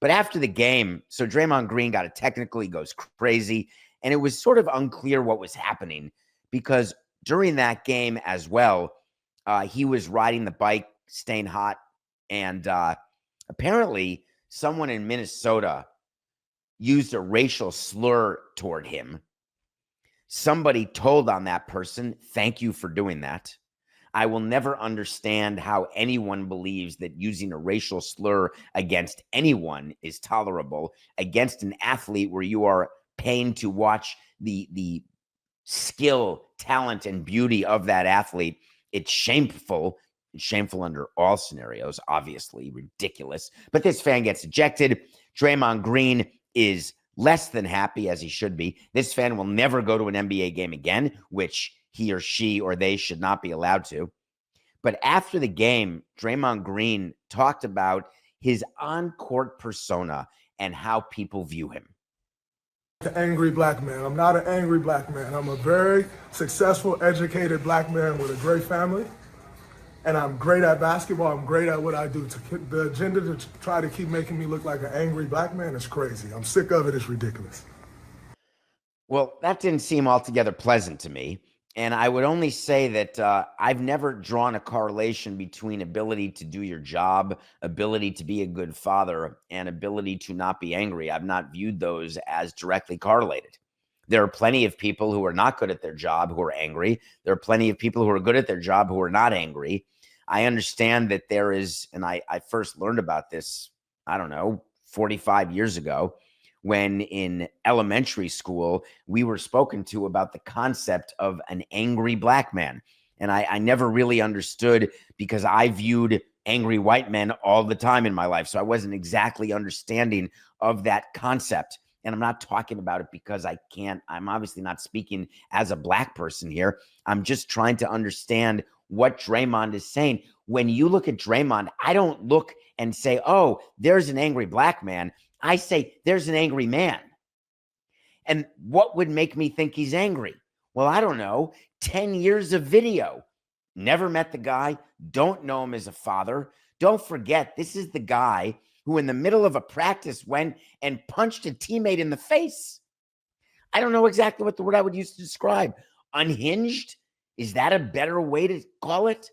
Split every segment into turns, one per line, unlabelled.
But after the game, so Draymond Green got a technical, he goes crazy, and it was sort of unclear what was happening because during that game as well, he was riding the bike, staying hot, and apparently someone in Minnesota used a racial slur toward him. Somebody told on that person, thank you for doing that. I will never understand how anyone believes that using a racial slur against anyone is tolerable against an athlete where you are paying to watch the skill, talent, and beauty of that athlete. It's shameful. It's shameful under all scenarios, obviously ridiculous. But this fan gets ejected. Draymond Green is less than happy, as he should be. This fan will never go to an NBA game again, which he or she or they should not be allowed to. But after the game, Draymond Green talked about his on-court persona and how people view him.
An angry black man. I'm not an angry black man. I'm a very successful, educated black man with a great family. And I'm great at basketball. I'm great at what I do. The agenda to try to keep making me look like an angry black man is crazy. I'm sick of it. It's ridiculous.
Well, that didn't seem altogether pleasant to me. And I would only say that I've never drawn a correlation between ability to do your job, ability to be a good father, and ability to not be angry. I've not viewed those as directly correlated. There are plenty of people who are not good at their job who are angry. There are plenty of people who are good at their job who are not angry. I understand that there is, and I first learned about this, 45 years ago, when in elementary school, we were spoken to about the concept of an angry black man. And I never really understood because I viewed angry white men all the time in my life. So I wasn't exactly understanding of that concept. And I'm not talking about it because I'm obviously not speaking as a black person here. I'm just trying to understand what Draymond is saying. When you look at Draymond, I don't look and say, oh, there's an angry black man. I say there's an angry man. And what would make me think he's angry? Well, I don't know. 10 years of video. Never met the guy. Don't know him as a father. Don't forget, this is the guy who in the middle of a practice went and punched a teammate in the face. I don't know exactly what the word I would use to describe. Unhinged? Is that a better way to call it?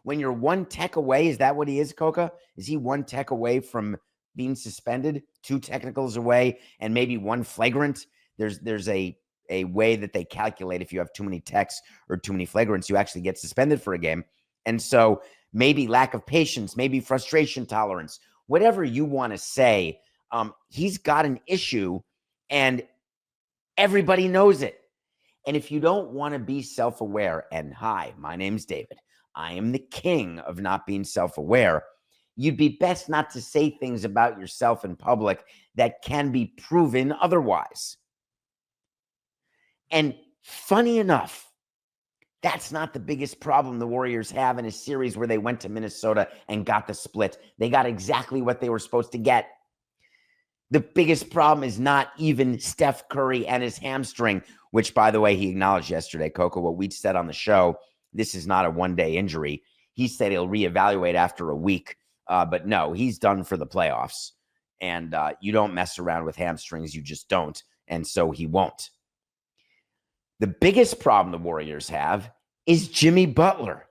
When you're one tech away, is that what he is, Coca? Is he one tech away from being suspended, 2 technicals away, and maybe 1 flagrant? There's a way that they calculate if you have too many techs or too many flagrants, you actually get suspended for a game. And so maybe lack of patience, maybe frustration tolerance, whatever you want to say, he's got an issue and everybody knows it. And if you don't want to be self-aware, and hi, my name's David, I am the king of not being self-aware, you'd be best not to say things about yourself in public that can be proven otherwise. And funny enough, that's not the biggest problem the Warriors have in a series where they went to Minnesota and got the split. They got exactly what they were supposed to get. The biggest problem is not even Steph Curry and his hamstring, which, by the way, he acknowledged yesterday, Coco, what we said on the show. This is not a one-day injury. He said he'll reevaluate after a week. But no, he's done for the playoffs. And you don't mess around with hamstrings. You just don't. And so he won't. The biggest problem the Warriors have is Jimmy Butler.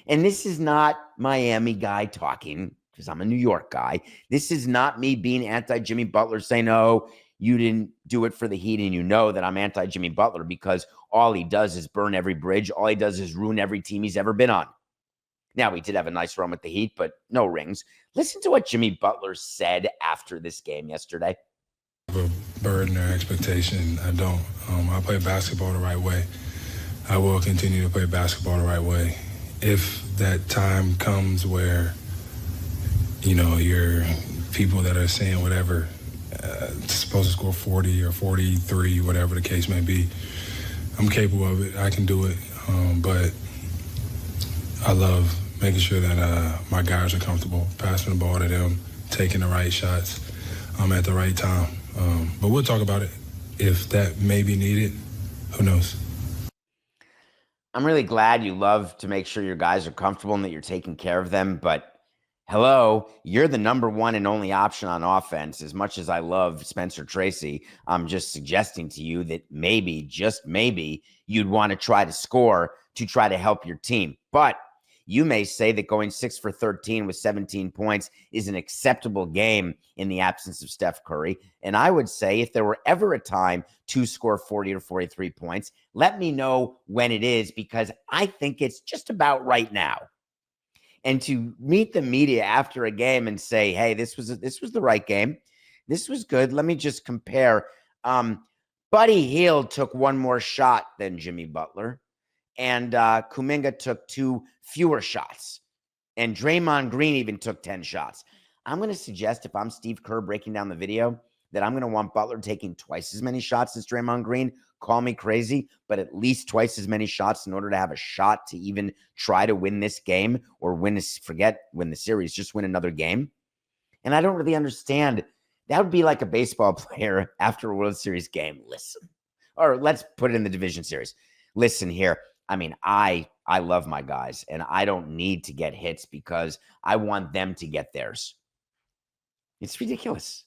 And this is not Miami guy talking, because I'm a New York guy. This is not me being anti-Jimmy Butler saying, no, you didn't do it for the Heat, and you know that I'm anti-Jimmy Butler because all he does is burn every bridge. All he does is ruin every team he's ever been on. Now, he did have a nice run with the Heat, but no rings. Listen to what Jimmy Butler said after this game yesterday.
A burden or expectation. I don't. I play basketball the right way. I will continue to play basketball the right way. If that time comes where, you're people that are saying whatever, supposed to score 40 or 43, whatever the case may be, I'm capable of it. I can do it. But I love making sure that my guys are comfortable, passing the ball to them, taking the right shots at the right time. But we'll talk about it. If that may be needed, who knows?
I'm really glad you love to make sure your guys are comfortable and that you're taking care of them. But Hello, you're the number one and only option on offense. As much as I love Spencer Tracy, I'm just suggesting to you that maybe, just maybe, you'd want to try to score to try to help your team. But you may say that going 6 for 13 with 17 points is an acceptable game in the absence of Steph Curry. And I would say if there were ever a time to score 40 or 43 points, let me know when it is, because I think it's just about right now. And to meet the media after a game and say, "Hey, this was the right game. This was good. Let me just compare." Buddy Hield took one more shot than Jimmy Butler, and Kuminga took 2 fewer shots, and Draymond Green even took 10 shots. I'm going to suggest, if I'm Steve Kerr breaking down the video, that I'm going to want Butler taking twice as many shots as Draymond Green. Call me crazy, but at least twice as many shots in order to have a shot to even try to win this game, or win the series, just win another game. And I don't really understand. That would be like a baseball player after a World Series game. Listen, or let's put it in the division series. Listen here. I mean, I love my guys, and I don't need to get hits because I want them to get theirs. It's ridiculous.